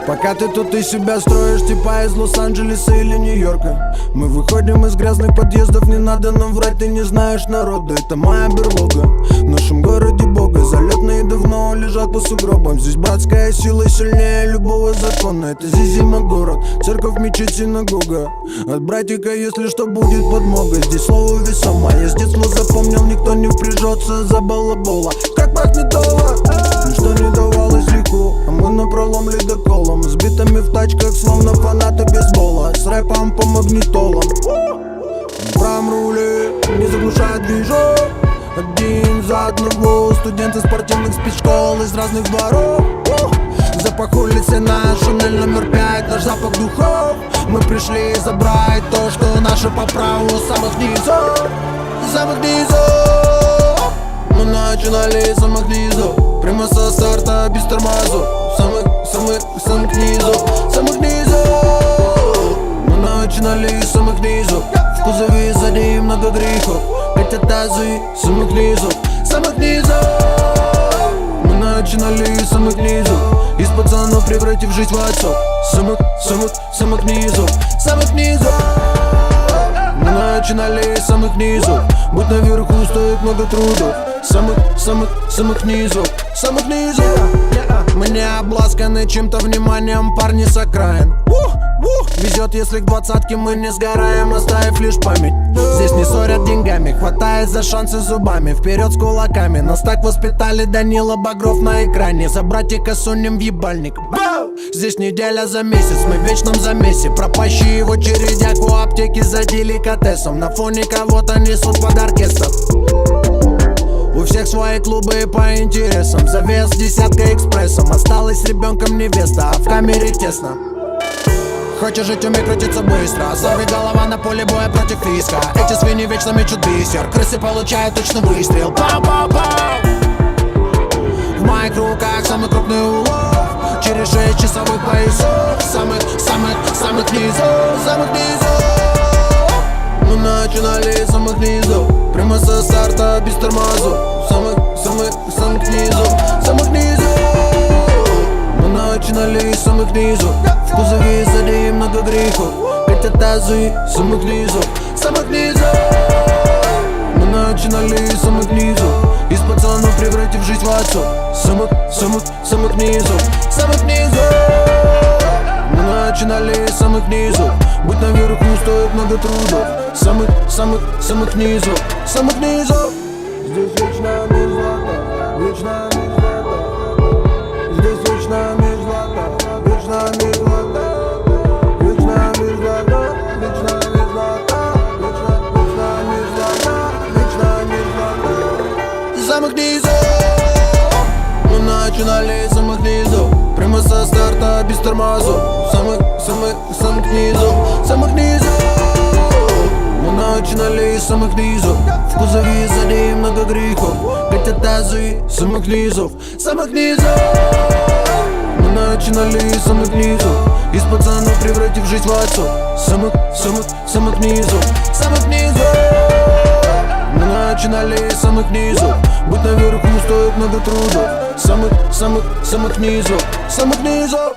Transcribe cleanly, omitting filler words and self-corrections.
Пока ты тут и себя строишь, типа из Лос-Анджелеса или Нью-Йорка. Мы выходим из грязных подъездов, не надо нам врать, ты не знаешь народа. Это моя берлога, в нашем городе бога. Залетные давно лежат по сугробам. Здесь братская сила сильнее любого закона. Это Зизима город, церковь, мечеть, синагога. От братика, если что, будет подмога. Здесь слово весомо, я с детства запомнил, никто не впряжется за балабола. Как пахнет дома, ничто не давалось легко, а мы напролом ледоколом, с битами в тачках, словно фанаты бейсбола, с рэпом по магнитолам. В правом руле не заглушает движок, один за одного. Студенты спортивных спецшкол из разных дворов. Запах улицы наш, Шанель номер 5, наш запах духов. Мы пришли забрать то, что наше по праву. Самых низов, самых низов. Мы начинали с самых низов, прямо со старта, без тормозов. Самых низов, самых низов. Мы начинали с самых низов, в кузове сзади много грехов. Хотя тазы самых низов, самых низов. Мы начинали с самых низов, из пацанов превратив жизнь в отцов. Самых низов, самых низов. Мы начинали с самых низов, быть наверху стоит много трудов. Самых низов, самых низов. Мы не обласканы чем-то вниманием, парни с окраин. Везет, если к двадцатке мы не сгораем, оставив лишь память. Здесь не ссорят деньгами, хватает за шансы зубами. Вперед с кулаками, нас так воспитали, Данила Багров на экране. За братика сунем в ебальник. Здесь неделя за месяц, мы в вечном замесе. Пропащие в очередях у аптеки за деликатесом. На фоне кого-то несут под оркестр. У всех свои клубы по интересам. Завес десятка экспрессом. Осталась с ребенком невеста, а в камере тесно. Хочешь жить, умей крутиться быстро. Сорви голова на поле боя против риска. Эти свиньи вечно мечут бисер. Крысы получают точный выстрел. Пау-пау-пау. В моих руках самый крупный улов. Через 6 часовых поясов. Самых низов, самых низов. Мы начинали с самых низов, прямо со старта, без тормозов. Самых низов, самых низов. Мы начинали с самых низов, в кузове сзади много грехов. Хотя тазы самых низов, самых низов. Мы начинали с самых низов, из пацанов превратив жизнь в отцов. Самых низов, самых низов. Мы начинали с самых низов, быть наверху стоит много трудов. Самых низов, самых низов. Здесь вечная мерзлота, вечная мерзлота. Здесь вечная мерзлота, вечная мерзлота. Вечная мерзлота, вечная мерзлота. Вечная мерзлота, вечная мерзлота. Самых низов. Мы начинали с самых низов, прямо со старта, без тормозов. Самых низов, самых низов. Мы начинали с самых низов, в кузове сзади много грехов. Хотя тазы самых низов, самых низов. Мы начинали с самых низов, из пацанов превратив жизнь в отцов. Самых низов, самых низов. Мы начинали с самых низов, быть наверху стоит много трудов. Самых низов, самых низов.